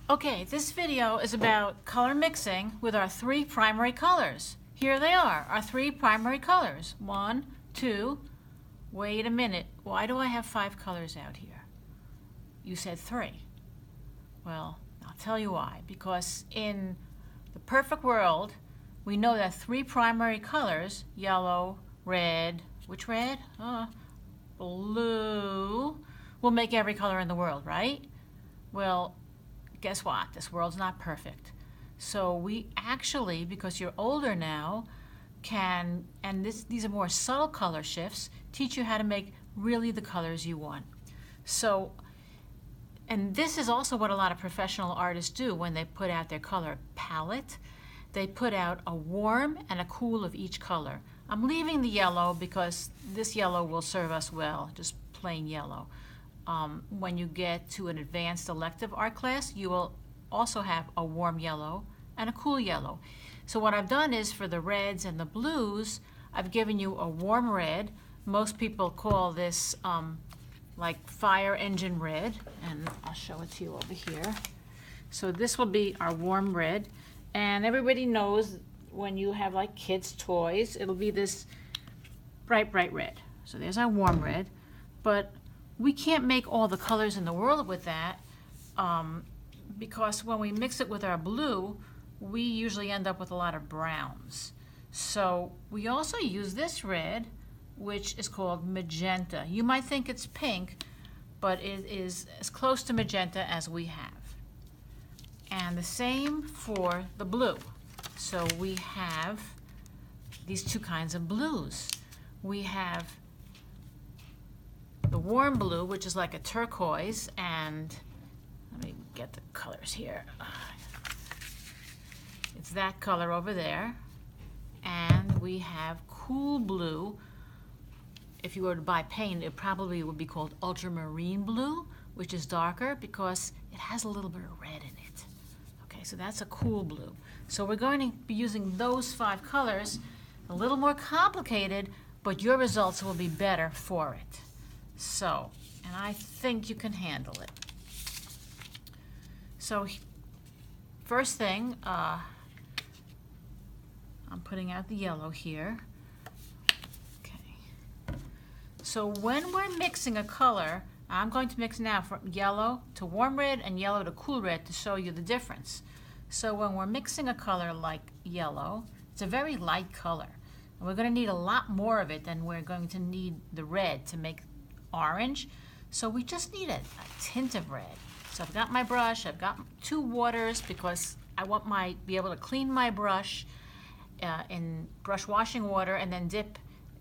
Okay, this video is about color mixing with our three primary colors. Here they are, our three primary colors. 1, 2, wait a minute, why do I have 5 colors out here? You said 3. Well, I'll tell you why. Because in the perfect world, we know that 3 primary colors, yellow, red, which red? Blue, will make every color in the world, right? Well, guess what? This world's not perfect. So we actually, because you're older now, can, and these are more subtle color shifts, teach you how to make really the colors you want. So, and this is also what a lot of professional artists do when they put out their color palette. They put out a warm and a cool of each color. I'm leaving the yellow because this yellow will serve us well, just plain yellow. When you get to an advanced elective art class, you will also have a warm yellow and a cool yellow. So what I've done is for the reds and the blues, I've given you a warm red. Most people call this like fire engine red, and I'll show it to you over here. So this will be our warm red, and everybody knows when you have like kids' toys, it'll be this bright, bright red. So there's our warm red, but we can't make all the colors in the world with that because when we mix it with our blue, we usually end up with a lot of browns. So we also use this red, which is called magenta. You might think it's pink, but it is as close to magenta as we have. And the same for the blue. So we have these two kinds of blues. We have the warm blue, which is like a turquoise, and let me get the colors here. It's that color over there. And we have cool blue. If you were to buy paint, it probably would be called ultramarine blue, which is darker because it has a little bit of red in it. Okay, so that's a cool blue. So we're going to be using those 5 colors, a little more complicated, but your results will be better for it. So, and I think you can handle it. So, first thing, I'm putting out the yellow here. Okay. So when we're mixing a color, I'm going to mix now from yellow to warm red and yellow to cool red to show you the difference. So when we're mixing a color like yellow, it's a very light color. And we're going to need a lot more of it than we're going to need the red to make orange. So we just need a tint of red. So I've got my brush, I've got 2 waters because I want be able to clean my brush in brush washing water and then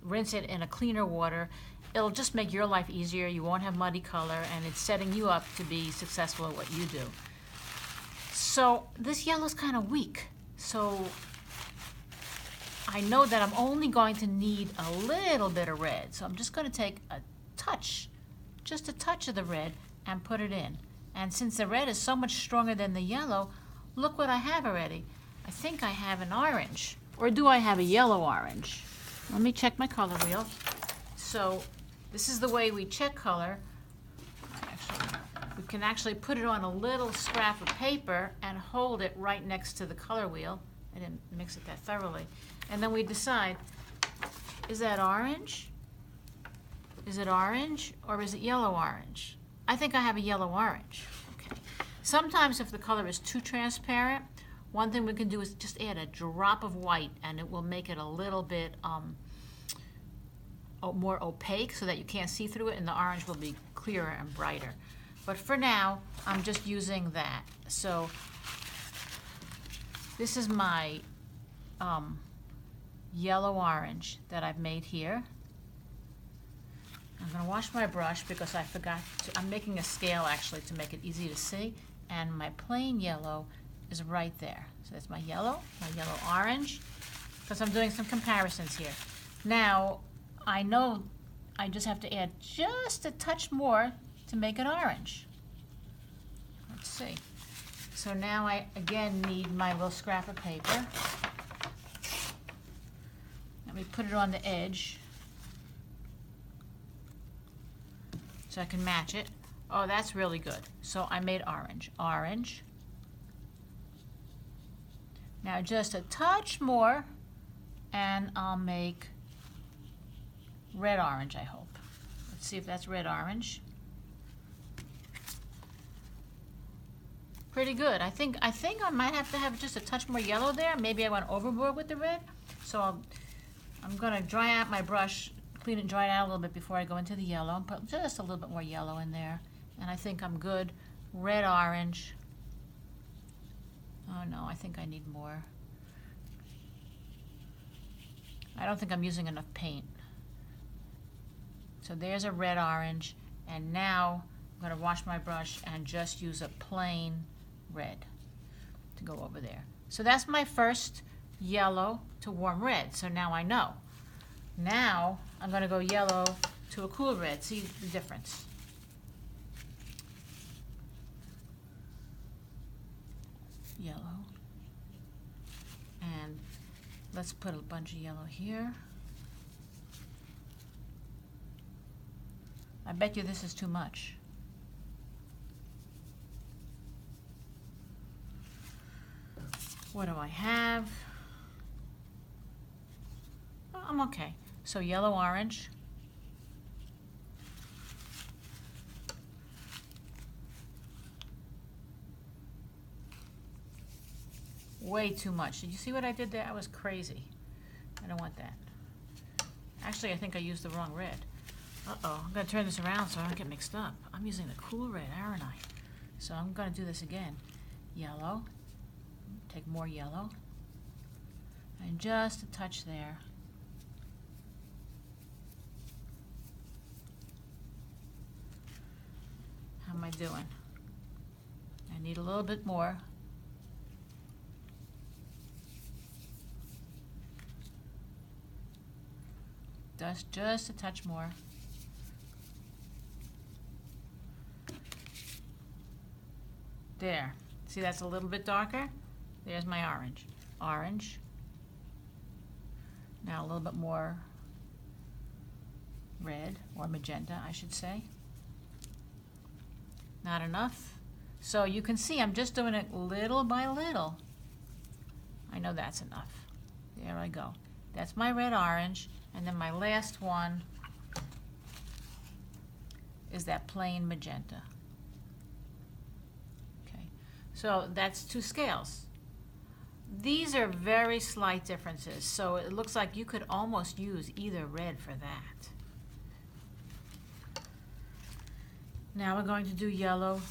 rinse it in a cleaner water. It'll just make your life easier. You won't have muddy color, and it's setting you up to be successful at what you do. So this yellow's kind of weak. So I know that I'm only going to need a little bit of red. So I'm just going to take a touch, just a touch of the red, and put it in. And since the red is so much stronger than the yellow, look what I have already. I think I have an orange. Or do I have a yellow orange? Let me check my color wheel. So this is the way we check color. We can actually put it on a little scrap of paper and hold it right next to the color wheel. I didn't mix it that thoroughly. And then we decide, is that orange? Is it orange or is it yellow-orange? I think I have a yellow-orange. Okay. Sometimes if the color is too transparent, one thing we can do is just add a drop of white and it will make it a little bit more opaque so that you can't see through it, and the orange will be clearer and brighter. But for now, I'm just using that. So this is my yellow-orange that I've made here. I'm going to wash my brush because I forgot to, I'm making a scale actually to make it easy to see, and my plain yellow is right there. So that's my yellow orange, because I'm doing some comparisons here. Now, I know I just have to add just a touch more to make it orange. Let's see. So now I again need my little scrap of paper. Let me put it on the edge so I can match it. Oh, that's really good. So I made orange. Orange, Now just a touch more, and I'll make red-orange, I hope. Let's see if that's red-orange. Pretty good. I think I might have to have just a touch more yellow there. Maybe I went overboard with the red. So I'm gonna dry out my brush, clean and dry it out a little bit before I go into the yellow, and put just a little bit more yellow in there. And I think I'm good. Red-orange. Oh no, I think I need more. I don't think I'm using enough paint. So there's a red-orange, and now I'm going to wash my brush and just use a plain red to go over there. So that's my first yellow to warm red. So now I know. Now I'm going to go yellow to a cool red. See the difference. Yellow. And let's put a bunch of yellow here. I bet you this is too much. What do I have? Oh, I'm okay. So yellow-orange. Way too much. Did you see what I did there? I was crazy. I don't want that. Actually, I think I used the wrong red. Uh-oh, I'm going to turn this around so I don't get mixed up. I'm using the cool red, aren't I? So I'm going to do this again. Yellow. Take more yellow. And just a touch there. How am I doing? I need a little bit more. Just a touch more. There. See, that's a little bit darker. There's my orange. Orange. Now a little bit more red, or magenta, I should say. Not enough. So you can see I'm just doing it little by little. I know that's enough. There I go. That's my red-orange. And then my last one is that plain magenta. Okay, so that's 2 scales. These are very slight differences, so it looks like you could almost use either red for that. Now we're going to do yellow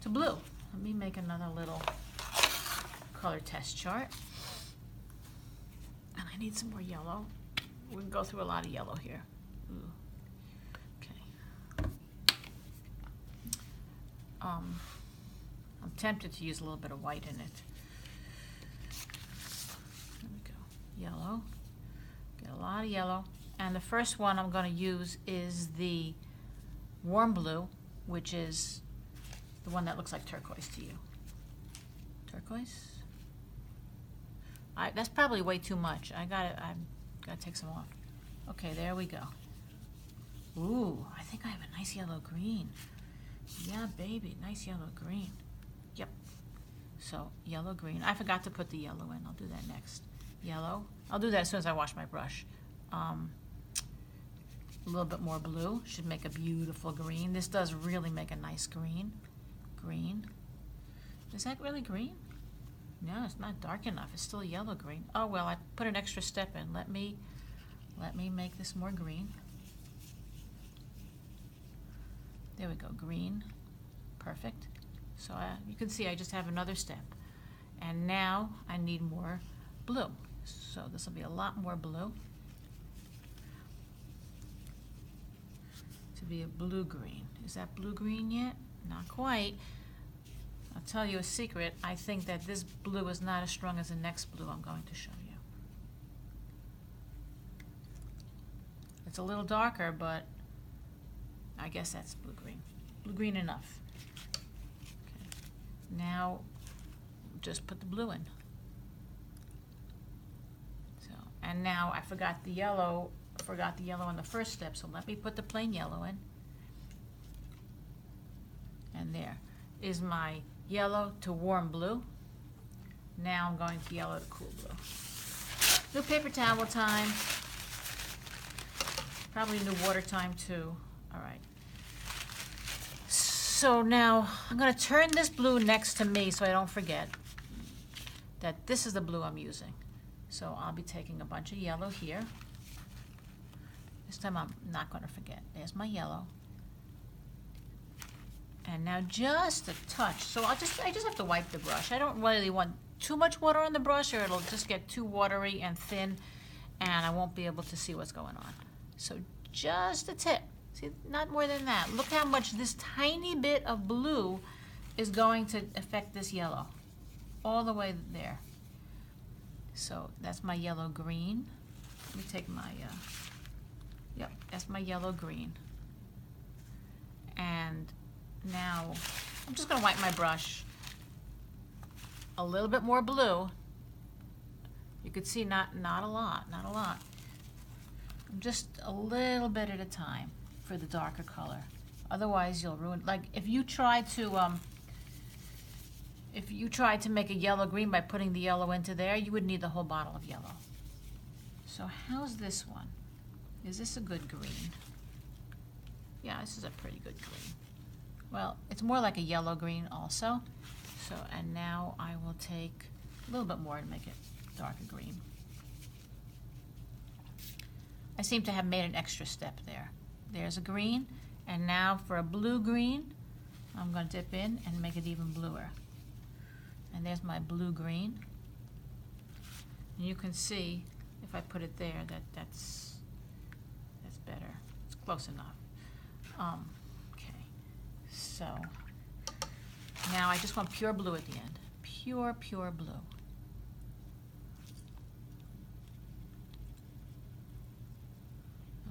to blue. Let me make another little color test chart. And I need some more yellow. We can go through a lot of yellow here. Ooh. Okay. I'm tempted to use a little bit of white in it. There we go. Yellow. Get a lot of yellow. And the first one I'm going to use is the warm blue, which is the one that looks like turquoise to you. Turquoise? That's probably way too much. I've got to take some off. Okay, there we go. Ooh, I think I have a nice yellow green. Yeah, baby, nice yellow green. Yep. So, yellow green. I forgot to put the yellow in. I'll do that next. Yellow. I'll do that as soon as I wash my brush. A little bit more blue. Should make a beautiful green. This does really make a nice green. Green. Is that really green? No, it's not dark enough. It's still yellow green. Oh well, I put an extra step in. Let me make this more green. There we go, green. Perfect. So you can see I just have another step. And now I need more blue. So this will be a lot more blue. To be a blue-green. Is that blue-green yet? Not quite. I'll tell you a secret. I think that this blue is not as strong as the next blue I'm going to show you. It's a little darker, but I guess that's blue-green. Blue-green enough. Okay. Now, just put the blue in. So, and now I forgot the yellow. Forgot the yellow on the first step, so let me put the plain yellow in. And there is my yellow to warm blue. Now I'm going to yellow to cool blue. New paper towel time. Probably new water time too. All right. So now I'm going to turn this blue next to me so I don't forget that this is the blue I'm using. So I'll be taking a bunch of yellow here. This time I'm not going to forget. There's my yellow. And now just a touch. So I just have to wipe the brush. I don't really want too much water on the brush or it'll just get too watery and thin and I won't be able to see what's going on. So just a tip. See, not more than that. Look how much this tiny bit of blue is going to affect this yellow. All the way there. So that's my yellow green. Let me take my, yep, that's my yellow green. And now I'm just gonna wipe my brush. A little bit more blue. You could see not a lot. Just a little bit at a time for the darker color. Otherwise you'll ruin, like if you try to make a yellow green by putting the yellow into there, you would need the whole bottle of yellow. So how's this one? Is this a good green? Yeah, this is a pretty good green. Well, it's more like a yellow green also. So, and now I will take a little bit more and make it darker green. I seem to have made an extra step there. There's a green, and now for a blue-green, I'm going to dip in and make it even bluer. And there's my blue-green. And you can see, if I put it there, that's better. It's close enough. Okay, so now I just want pure blue at the end. Pure blue.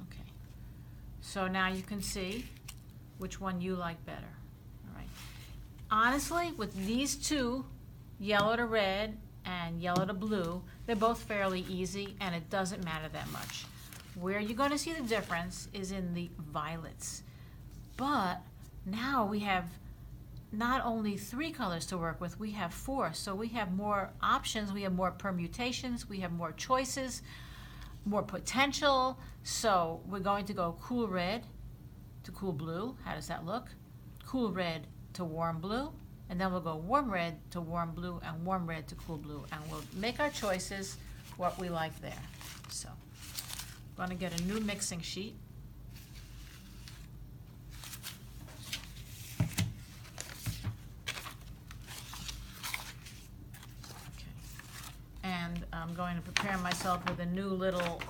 Okay, so now you can see which one you like better. All right. Honestly, with these two, yellow to red and yellow to blue, they're both fairly easy and it doesn't matter that much. Where you're going to see the difference is in the violets. But now we have not only 3 colors to work with, we have 4. So we have more options, we have more permutations, we have more choices, more potential. So we're going to go cool red to cool blue. How does that look? Cool red to warm blue. And then we'll go warm red to warm blue and warm red to cool blue. And we'll make our choices what we like there. So I'm going to get a new mixing sheet. Okay. And I'm going to prepare myself with a new little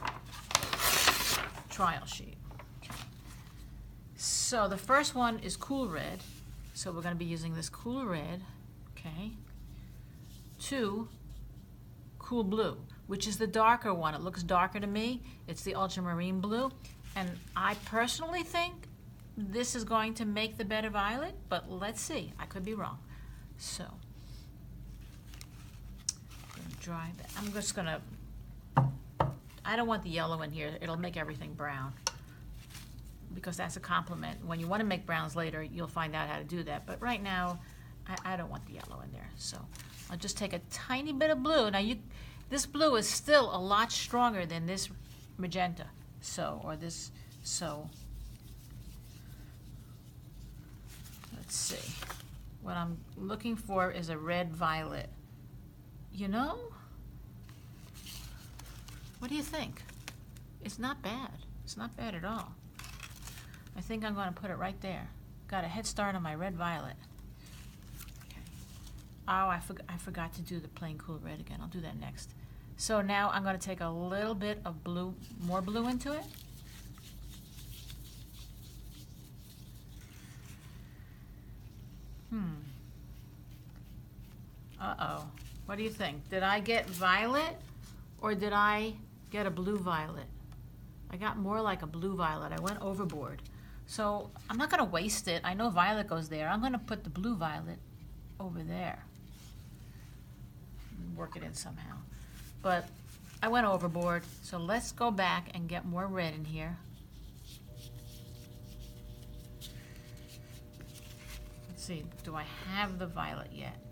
trial sheet. Okay. So the first one is cool red. So we're going to be using this cool red, okay, to cool blue, which is the darker one. It looks darker to me. It's the ultramarine blue. And I personally think this is going to make the better violet, but let's see. I could be wrong. So, I'm going to dry that. I'm just going to, I don't want the yellow in here. It'll make everything brown, because that's a complement. When you want to make browns later, you'll find out how to do that. But right now, I don't want the yellow in there. So I'll just take a tiny bit of blue. Now this blue is still a lot stronger than this magenta. So let's see. What I'm looking for is a red violet. You know, what do you think? It's not bad. It's not bad at all. I think I'm going to put it right there. Got a head start on my red violet. Okay. Oh, I forgot to do the plain cool red again. I'll do that next. So now I'm going to take a little bit of blue, more blue into it. Uh-oh. What do you think? Did I get violet or did I get a blue violet? I got more like a blue violet. I went overboard. So I'm not going to waste it. I know violet goes there. I'm going to put the blue violet over there. Work it in somehow. But I went overboard. So let's go back and get more red in here. Let's see. Do I have the violet yet?